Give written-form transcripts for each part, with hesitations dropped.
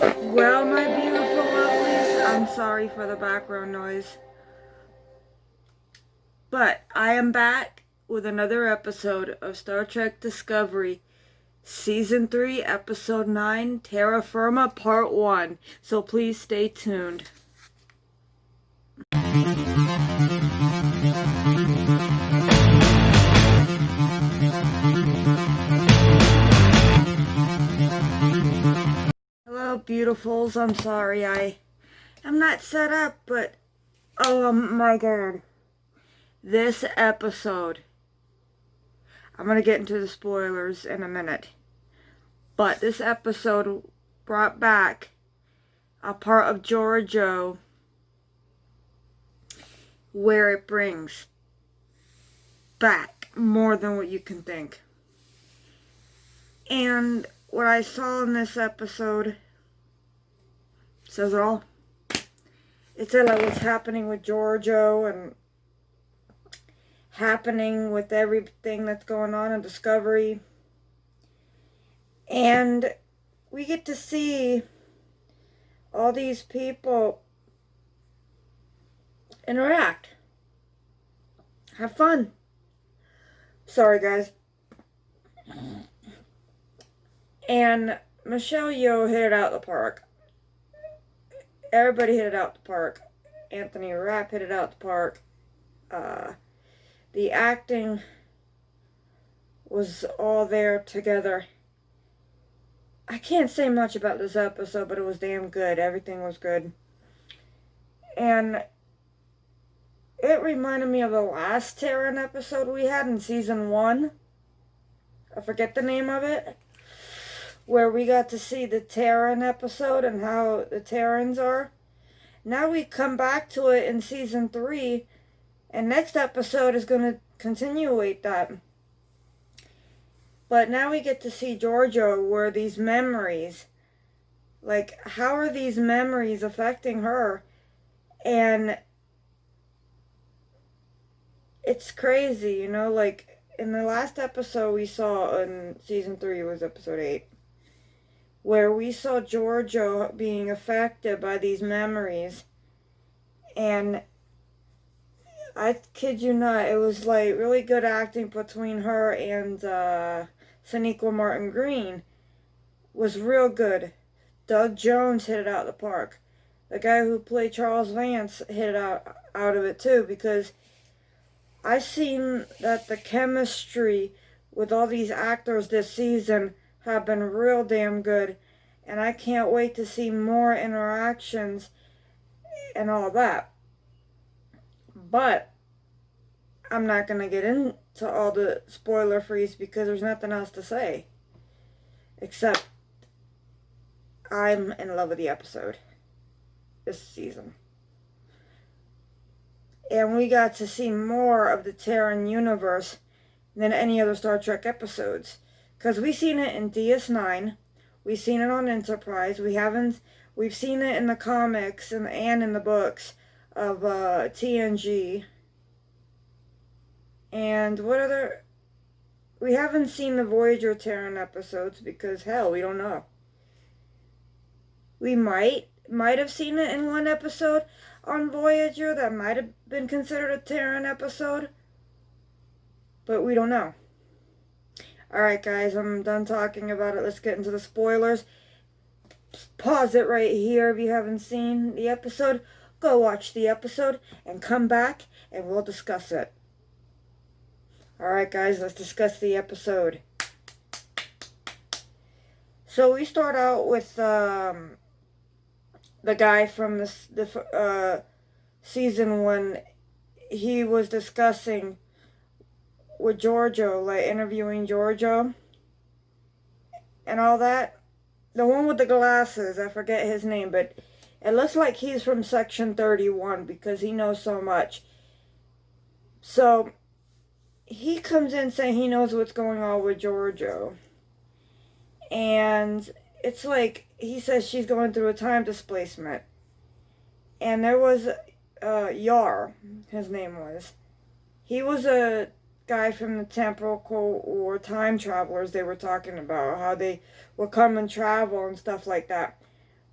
Well, my beautiful lovelies, I'm sorry for the background noise. But I am back with another episode of Star Trek Discovery, Season 3, Episode 9, Terra Firma, Part 1. So please stay tuned. Hello, beautifuls. I'm sorry I'm not set up, but oh my god. This episode, I'm going to get into the spoilers in a minute, but this episode brought back a part of Giorgio where it brings back more than what you can think. And what I saw in this episode says it all. It said like what's happening with Giorgio and happening with everything that's going on in Discovery. And we get to see all these people interact. Have fun. Sorry, guys. And Michelle Yeoh hit it out the park. Everybody hit it out the park. Anthony Rapp hit it out the park. The acting was all there together. I can't say much about this episode, but it was damn good. Everything was good. And it reminded me of the last Terran episode we had in Season 1. I forget the name of it. Where we got to see the Terran episode and how the Terrans are. Now we come back to it in Season 3. And next episode is going to continuate that. But now we get to see Giorgio where these memories, like how are these memories affecting her? And it's crazy, you know, like in the last episode we saw in Season 3, it was episode 8, where we saw Giorgio being affected by these memories. And I kid you not, it was like really good acting between her and Sonequa Martin Green. Was real good. Doug Jones hit it out of the park. The guy who played Charles Vance hit it out of it too, because I seen that the chemistry with all these actors this season have been real damn good, and I can't wait to see more interactions and all that. But I'm not going to get into all the spoiler freeze because there's nothing else to say. Except I'm in love with the episode this season. And we got to see more of the Terran universe than any other Star Trek episodes. Because we've seen it in DS9. We've seen it on Enterprise. We've seen it in the comics and in the books of TNG. And what other... We haven't seen the Voyager Terran episodes because, hell, we don't know. We might have seen it in one episode on Voyager that might have been considered a Terran episode. But we don't know. Alright, guys, I'm done talking about it. Let's get into the spoilers. Pause it right here if you haven't seen the episode. Go watch the episode and come back and we'll discuss it. Alright, guys, let's discuss the episode. So we start out with the guy from the season when he was discussing with Giorgio, like interviewing Giorgio and all that. The one with the glasses, I forget his name, but it looks like he's from Section 31 because he knows so much. So he comes in saying he knows what's going on with Giorgio. And it's like, he says she's going through a time displacement. And there was Yar, his name was. He was a guy from the temporal or time travelers they were talking about. How they would come and travel and stuff like that.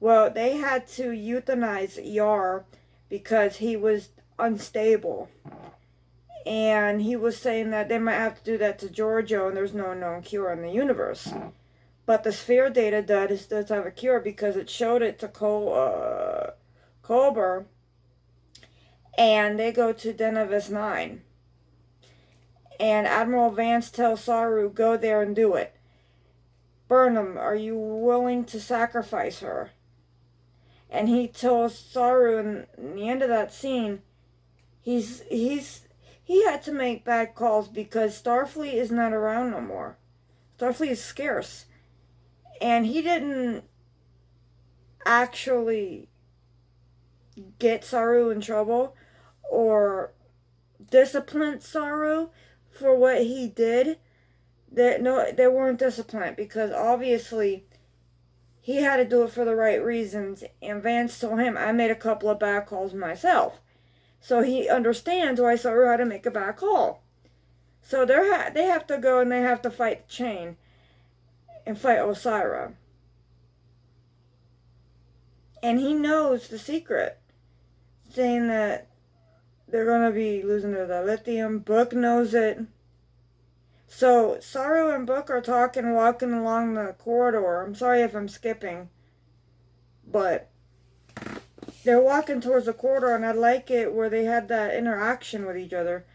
Well, they had to euthanize Yar because he was unstable. And he was saying that they might have to do that to Giorgio, and there's no known cure in the universe. But the sphere data does have a cure because it showed it to Culber, and they go to Den of S9. And Admiral Vance tells Saru, go there and do it. Burnham, are you willing to sacrifice her? And he tells Saru in the end of that scene, he had to make bad calls because Starfleet is not around no more. Starfleet is scarce. And he didn't actually get Saru in trouble or discipline Saru for what he did. They weren't disciplined because obviously he had to do it for the right reasons, and Vance told him, I made a couple of bad calls myself. So he understands why Saru had to make a bad call. So they have to go and they have to fight the chain and fight Osira. And he knows the secret, saying that they're going to be losing their dilithium. Book knows it. So Saru and Book are talking, walking along the corridor. I'm sorry if I'm skipping, but they're walking towards the corridor, and I like it where they had that interaction with each other,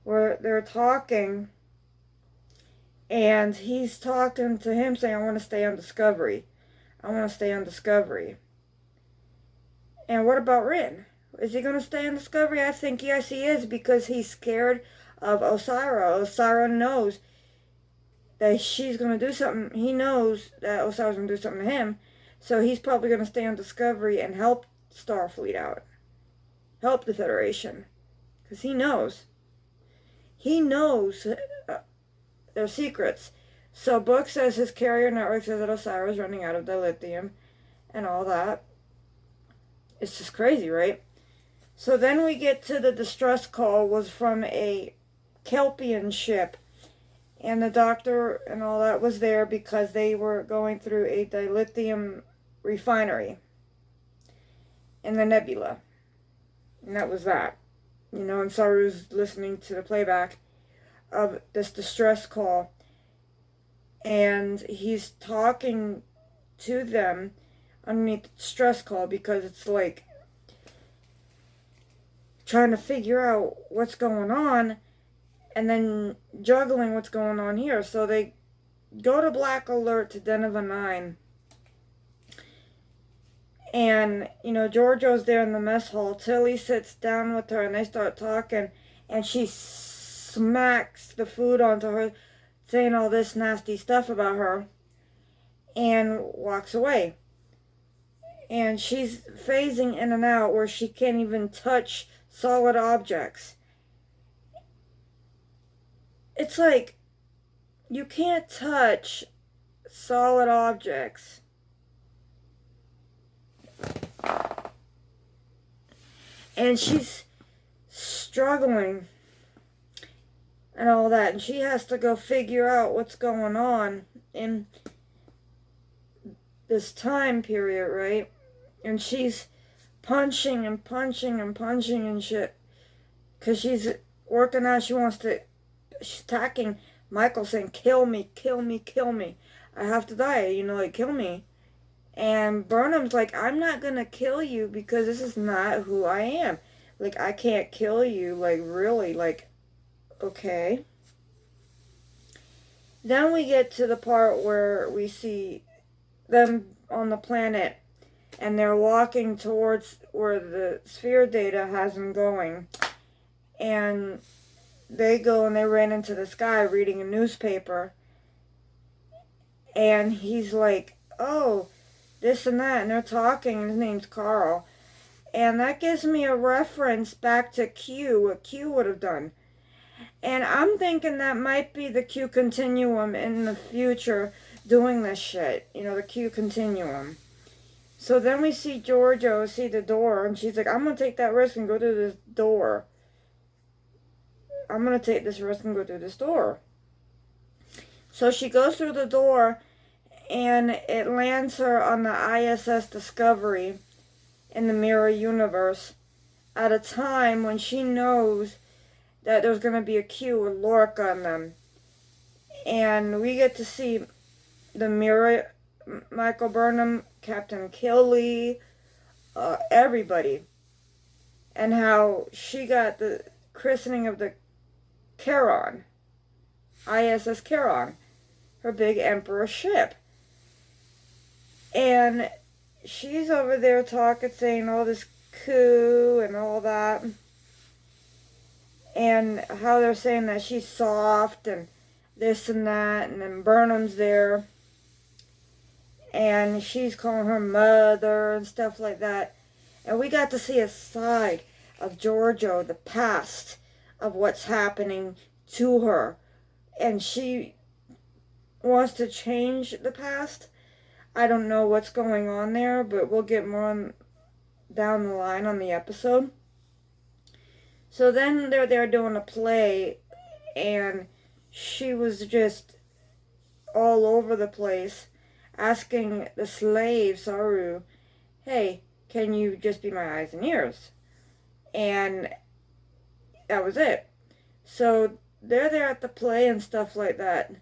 where they're talking, and he's talking to him saying, I want to stay on Discovery. I want to stay on Discovery. And what about Rin? Is he going to stay on Discovery? I think yes, he is, because he's scared of Osira. Osira knows that she's going to do something. He knows that Osira's going to do something to him. So he's probably going to stay on Discovery and help Starfleet out. Help the Federation. Because he knows. He knows their secrets. So Book says his carrier network says that Osira is running out of dilithium and all that. It's just crazy, right? So then we get to the distress call was from a Kelpian ship, and the doctor and all that was there because they were going through a dilithium refinery in the nebula. And that was that. And Saru's listening to the playback of this distress call, and he's talking to them underneath the distress call because it's like trying to figure out what's going on and then juggling what's going on here. So they go to Black Alert to Den of S9. And, Giorgio's there in the mess hall. Tilly sits down with her and they start talking. And she smacks the food onto her, saying all this nasty stuff about her. And walks away. And she's phasing in and out where she can't even touch solid objects. It's like, you can't touch solid objects. And she's struggling and all that. And she has to go figure out what's going on in this time period, right? And she's punching and punching and punching and shit. Because she's working out. She's attacking Michael, saying, kill me, kill me, kill me. I have to die, kill me. And Burnham's like, I'm not going to kill you because this is not who I am. Like, I can't kill you. Like, really? Like, okay. Then we get to the part where we see them on the planet. And they're walking towards where the sphere data has them going. And they go and they ran into this guy reading a newspaper. And he's like, oh, this and that. And they're talking. And his name's Carl. And that gives me a reference back to Q, what Q would have done. And I'm thinking that might be the Q continuum in the future doing this shit. The Q continuum. So then we see Giorgio see the door, and she's like, I'm going to take that risk and go through this door. I'm going to take this risk and go through this door. So she goes through the door, and it lands her on the ISS Discovery in the mirror universe at a time when she knows that there's going to be a queue with Lorca on them. And we get to see the mirror, Michael Burnham, Captain Killy, everybody. And how she got the christening of the Charon, ISS Charon, her big Emperor ship. And she's over there talking, saying all this coup and all that. And how they're saying that she's soft and this and that. And then Burnham's there. And she's calling her mother and stuff like that. And we got to see a side of Georgiou, the past of what's happening to her. And she wants to change the past. I don't know what's going on there, but we'll get more on down the line on the episode. So then they're there doing a play, and she was just all over the place, asking the slave, Saru, hey, can you just be my eyes and ears? And that was it. So they're there at the play and stuff like that.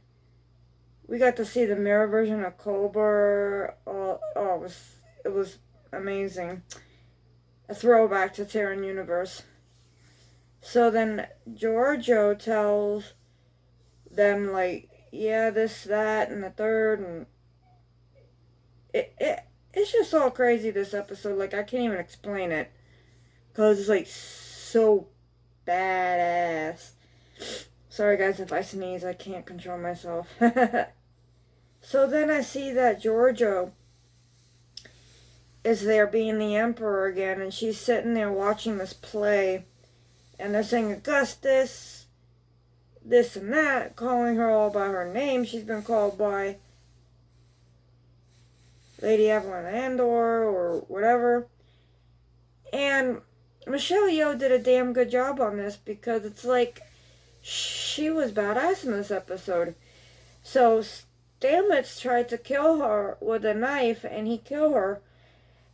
We got to see the mirror version of Cobra. It was amazing. A throwback to Terra universe. So then Georgiou tells them, like, yeah, this, that, and the third, and it's just all crazy, this episode. Like, I can't even explain it, because it's, like, so badass. Sorry, guys, if I sneeze, I can't control myself. So then I see that Georgiou is there being the Emperor again, and she's sitting there watching this play, and they're saying Augustus, this and that, calling her all by her name. She's been called by Lady Evelyn Andor or whatever. And Michelle Yeoh did a damn good job on this, because it's like she was badass in this episode. So Stamets tried to kill her with a knife, and he killed her.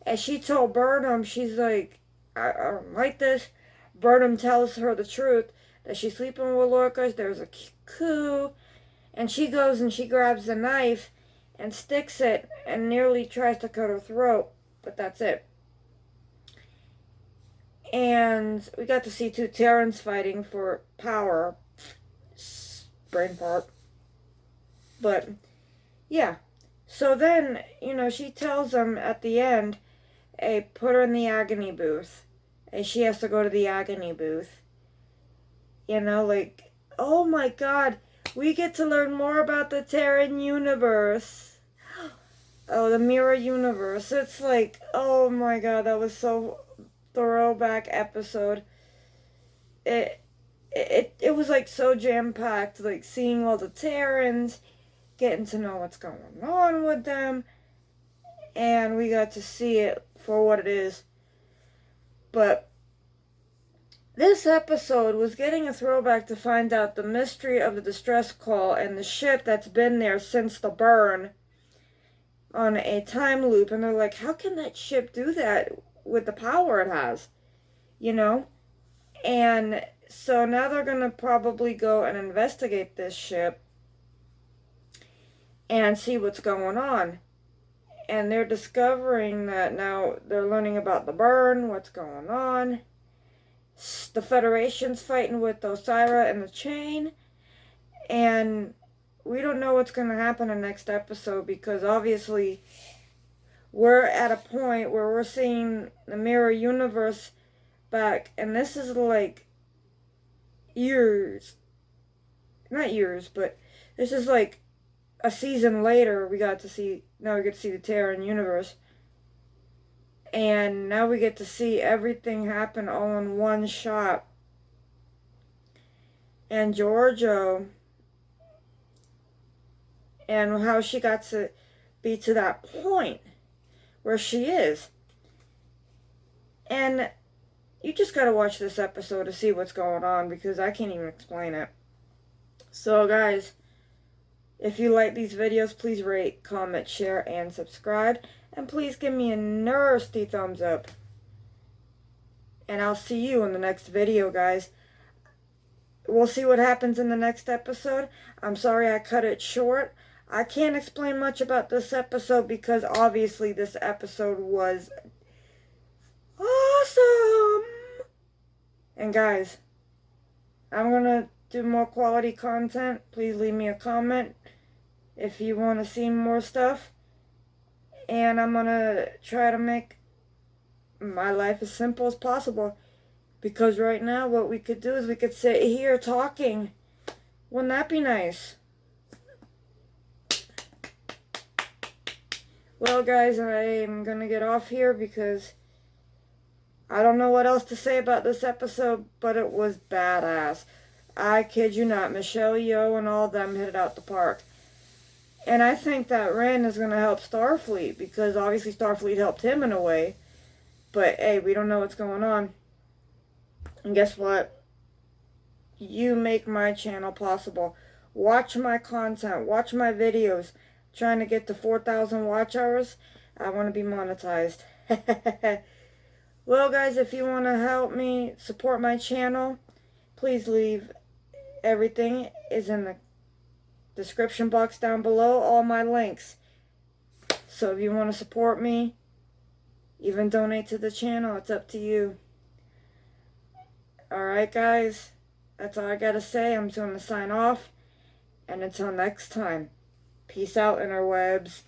And she told Burnham, she's like, I don't like this. Burnham tells her the truth, that she's sleeping with Lorca, there's a coup. And she goes and she grabs the knife and sticks it and nearly tries to cut her throat. But that's it. And we got to see two Terrans fighting for power. Brain fart. But, yeah. So then, she tells them at the end, hey, put her in the agony booth. And she has to go to the agony booth. Like, oh my god, we get to learn more about the Terran universe. Oh, the mirror universe. It's like, oh my god, that was so throwback episode. It was like so jam-packed, like seeing all the Terrans, getting to know what's going on with them, and we got to see it for what it is. But this episode was getting a throwback to find out the mystery of the distress call and the ship that's been there since the burn on a time loop. And they're like, how can that ship do that with the power it has? And so now they're going to probably go and investigate this ship and see what's going on. And they're discovering that now they're learning about the burn, what's going on. The Federation's fighting with Osira and the Chain. And we don't know what's going to happen in the next episode, because obviously we're at a point where we're seeing the mirror universe back. And this is like years. Not years, but this is like a season later. We get to see the Terran universe. And now we get to see everything happen all in one shot. And Georgiou, and how she got to be to that point where she is. And you just gotta watch this episode to see what's going on, because I can't even explain it. So guys, If you like these videos, please rate, comment, share, and subscribe. And please give me a nasty thumbs up. And I'll see you in the next video, guys. We'll see what happens in the next episode. I'm sorry I cut it short. I can't explain much about this episode because obviously this episode was awesome. And guys, I'm going to do more quality content. Please leave me a comment if you want to see more stuff. And I'm going to try to make my life as simple as possible. Because right now what we could do is we could sit here talking. Wouldn't that be nice? Well, guys, I'm going to get off here because I don't know what else to say about this episode, but it was badass. I kid you not. Michelle Yeoh and all of them hit it out the park. And I think that Ren is going to help Starfleet because obviously Starfleet helped him in a way. But, hey, we don't know what's going on. And guess what? You make my channel possible. Watch my content. Watch my videos. Trying to get to 4,000 watch hours. I want to be monetized. Well, guys, if you want to help me support my channel, please leave. Everything is in the description box down below. All my links. So if you want to support me, even donate to the channel, it's up to you. Alright, guys. That's all I gotta say. I'm just going to sign off. And until next time. Peace out, interwebs.